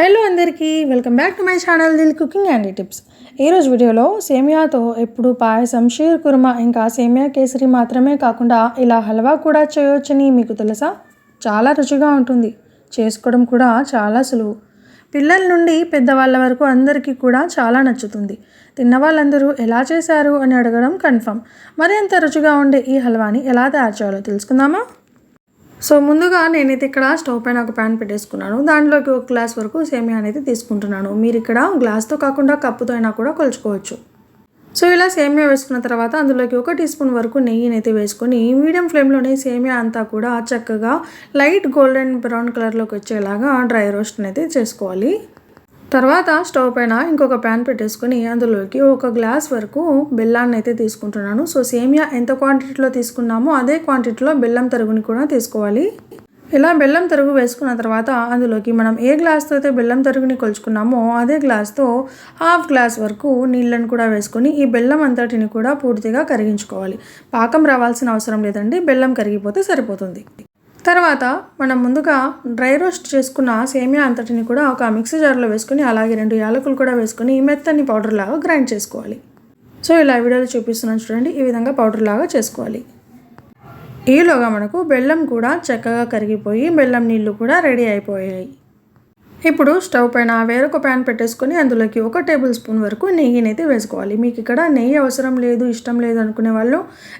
Hello అందరికీ welcome back to my channel Dil cooking and tips. ఈరోజు వీడియోలో సేమియాతో ఎప్పుడు పాయసం, షీర్ కుర్మా ఇంకా సేమియా కేసరి మాత్రమే కాకుండా ఇలా హల్వా కూడా చేయొచ్చని మీకు తెలుసా? చాలా రుచిగా ఉంటుంది, చేసుకోవడం కూడా చాలా సులువు. పిల్లల నుండి పెద్దవాళ్ళ వరకు అందరికీ కూడా చాలా నచ్చుతుంది. తిన్న వాళ్ళందరూ ఎలా చేశారు అని అడగడం కన్ఫర్మ్. మరి అంత రుచిగా ఉండే ఈ హల్వాని ఎలా తయారు చేయాలో తెలుసుకుందామా? సో ముందుగా నేనైతే ఇక్కడ స్టవ్ పైన ఒక ప్యాన్ పెట్టేసుకున్నాను. దాంట్లోకి ఒక గ్లాస్ వరకు సేమియా అనేది తీసుకుంటున్నాను. మీరు ఇక్కడ గ్లాస్తో కాకుండా కప్పుతో అయినా కూడా కొలుచుకోవచ్చు. సో ఇలా సేమియా వేసుకున్న తర్వాత అందులోకి 1 టీ స్పూన్ వరకు నెయ్యినైతే వేసుకొని మీడియం ఫ్లేమ్లోనే సేమియా అంతా కూడా చక్కగా లైట్ గోల్డెన్ బ్రౌన్ కలర్లోకి వచ్చేలాగా డ్రై రోస్ట్ అయితే చేసుకోవాలి. తర్వాత స్టవ్ పైన ఇంకొక ప్యాన్ పెట్టేసుకొని అందులోకి 1 గ్లాస్ వరకు బెల్లాన్ని అయితే తీసుకుంటున్నాను. సో సేమియా ఎంత క్వాంటిటీలో తీసుకున్నామో అదే క్వాంటిటీలో బెల్లం తరుగుని కూడా తీసుకోవాలి. ఇలా బెల్లం తరుగు వేసుకున్న తర్వాత అందులోకి మనం ఏ గ్లాస్తో అయితే బెల్లం తరుగుని కొలుచుకున్నామో అదే గ్లాస్తో 1/2 గ్లాస్ వరకు నీళ్ళను కూడా వేసుకొని ఈ బెల్లం అంతటిని కూడా పూర్తిగా కరిగించుకోవాలి. పాకం రావాల్సిన అవసరం లేదండి, బెల్లం కరిగిపోతే సరిపోతుంది. తర్వాత మనం ముందుగా డ్రై రోస్ట్ చేసుకున్న సేమియా అంతటిని కూడా ఒక మిక్సీ జార్లో వేసుకొని అలాగే 2 యాలకులు కూడా వేసుకొని మెత్తని పౌడర్ లాగా గ్రైండ్ చేసుకోవాలి. సో ఇలా వీడియోలో చూపిస్తున్నాను చూడండి, ఈ విధంగా పౌడర్ లాగా చేసుకోవాలి. ఈలోగా మనకు బెల్లం కూడా చక్కగా కరిగిపోయి బెల్లం నీళ్ళు కూడా రెడీ అయిపోయాయి. ఇప్పుడు స్టవ్ పైన వేరొక ప్యాన్ పెట్టేసుకొని అందులోకి 1 టేబుల్ స్పూన్ వరకు నెయ్యినైతే వేసుకోవాలి. మీకు ఇక్కడ నెయ్యి అవసరం లేదు, ఇష్టం లేదు అనుకునే వాళ్ళు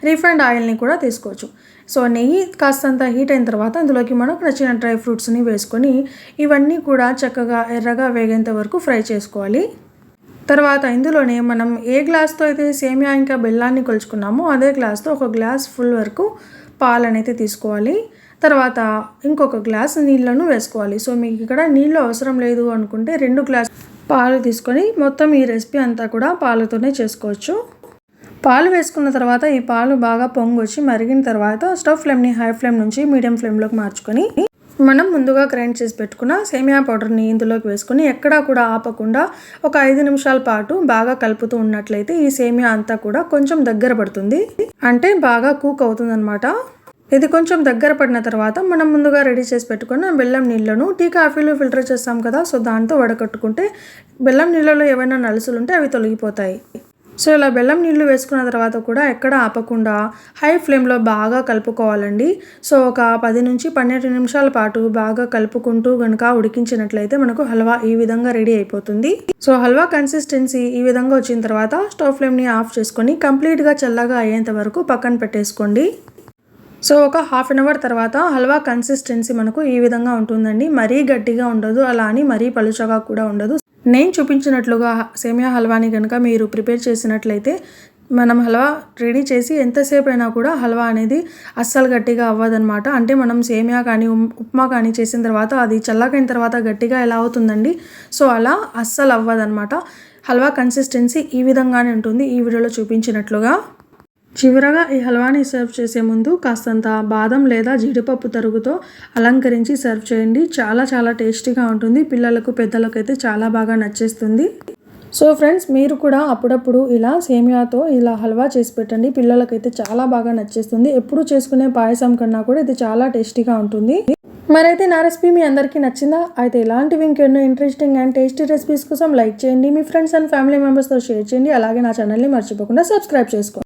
రిఫైండ్ ఆయిల్ని కూడా తీసుకోవచ్చు. సో నెయ్యి కాస్తంత హీట్ అయిన తర్వాత అందులోకి మనకు నచ్చిన డ్రై ఫ్రూట్స్ని వేసుకొని ఇవన్నీ కూడా చక్కగా ఎర్రగా వేగేంత వరకు ఫ్రై చేసుకోవాలి. తర్వాత ఇందులోనే మనం ఏ గ్లాస్తో అయితే సేమియా ఇంకా బెల్లాన్ని కొలుచుకున్నామో అదే గ్లాస్తో 1 గ్లాస్ ఫుల్ వరకు పాలనైతే తీసుకోవాలి. తర్వాత ఇంకొక గ్లాస్ నీళ్ళను వేసుకోవాలి. సో మీకు ఇక్కడ నీళ్ళు అవసరం లేదు అనుకుంటే 2 గ్లాస్ పాలు తీసుకొని మొత్తం ఈ రెసిపీ అంతా కూడా పాలతోనే చేసుకోవచ్చు. పాలు వేసుకున్న తర్వాత ఈ పాలు బాగా పొంగొచ్చి మరిగిన తర్వాత స్టవ్ ఫ్లేమ్ని హై ఫ్లేమ్ నుంచి మీడియం ఫ్లేమ్లోకి మార్చుకొని మనం ముందుగా గ్రైండ్ చేసి పెట్టుకున్న సేమియా పౌడర్ని ఇందులోకి వేసుకొని ఎక్కడా కూడా ఆపకుండా ఒక 5 నిమిషాల పాటు బాగా కలుపుతూ ఉన్నట్లయితే ఈ సేమియా అంతా కూడా కొంచెం దగ్గర పడుతుంది, అంటే బాగా కుక్ అవుతుంది అనమాట. ఇది కొంచెం దగ్గర పడిన తర్వాత మనం ముందుగా రెడీ చేసి పెట్టుకున్న బెల్లం నీళ్ళను టీ కాఫీలు ఫిల్టర్ చేస్తాం కదా, సో దాంతో వడకట్టుకుంటే బెల్లం నీళ్ళలో ఏవైనా నలుసులు ఉంటే అవి తొలగిపోతాయి. సో ఇలా బెల్లం నీళ్ళు వేసుకున్న తర్వాత కూడా ఎక్కడ ఆపకుండా హై ఫ్లేమ్లో బాగా కలుపుకోవాలండి. సో ఒక 10 నుంచి 12 నిమిషాల పాటు బాగా కలుపుకుంటూ కనుక ఉడికించినట్లయితే మనకు హల్వా ఈ విధంగా రెడీ అయిపోతుంది. సో హల్వా కన్సిస్టెన్సీ ఈ విధంగా వచ్చిన తర్వాత స్టవ్ ఫ్లేమ్ని ఆఫ్ చేసుకొని కంప్లీట్గా చల్లగా అయ్యేంత వరకు పక్కన పెట్టేసుకోండి. సో ఒక హాఫ్ అన్ అవర్ తర్వాత హల్వా కన్సిస్టెన్సీ మనకు ఈ విధంగా ఉంటుందండి. మరీ గట్టిగా ఉండదు, అలా అని మరీ పలుచగా కూడా ఉండదు. నేను చూపించినట్లుగా సేమియా హల్వాని కనుక మీరు ప్రిపేర్ చేసినట్లయితే మనం హల్వా రెడీ చేసి ఎంతసేపు అయినా కూడా హల్వా అనేది అస్సలు గట్టిగా అవ్వదన్నమాట. అంటే మనం సేమియా కానీ ఉప్మా కానీ చేసిన తర్వాత అది చల్లకైన తర్వాత గట్టిగా ఎలా అవుతుందండి, సో అలా అస్సలు అవ్వదన్నమాట. హల్వా కన్సిస్టెన్సీ ఈ విధంగానే ఉంటుంది ఈ వీడియోలో చూపించినట్లుగా. చివరగా ఈ హల్వాని సర్వ్ చేసే ముందు కాస్తంత బాదం లేదా జీడిపప్పు తరుగుతో అలంకరించి సర్వ్ చేయండి. చాలా చాలా టేస్టీగా ఉంటుంది. పిల్లలకు పెద్దలకు అయితే చాలా బాగా నచ్చేస్తుంది. సో ఫ్రెండ్స్, మీరు కూడా అప్పుడప్పుడు ఇలా సేమియాతో ఇలా హల్వా చేసి పెట్టండి, పిల్లలకైతే చాలా బాగా నచ్చేస్తుంది. ఎప్పుడు చేసుకునే పాయసం కన్నా కూడా ఇది చాలా టేస్టీగా ఉంటుంది. మరైతే నా రెసిపీ మీ అందరికీ నచ్చిందా? అయితే ఇలాంటివి ఇంకెన్నో ఇంట్రెస్టింగ్ అండ్ టేస్టీ రెసిపీస్ కోసం లైక్ చేయండి, మీ ఫ్రెండ్స్ అండ్ ఫ్యామిలీ మెంబర్స్తో షేర్ చేయండి. అలాగే నా ఛానల్ని మర్చిపోకుండా సబ్స్క్రైబ్ చేసుకోండి.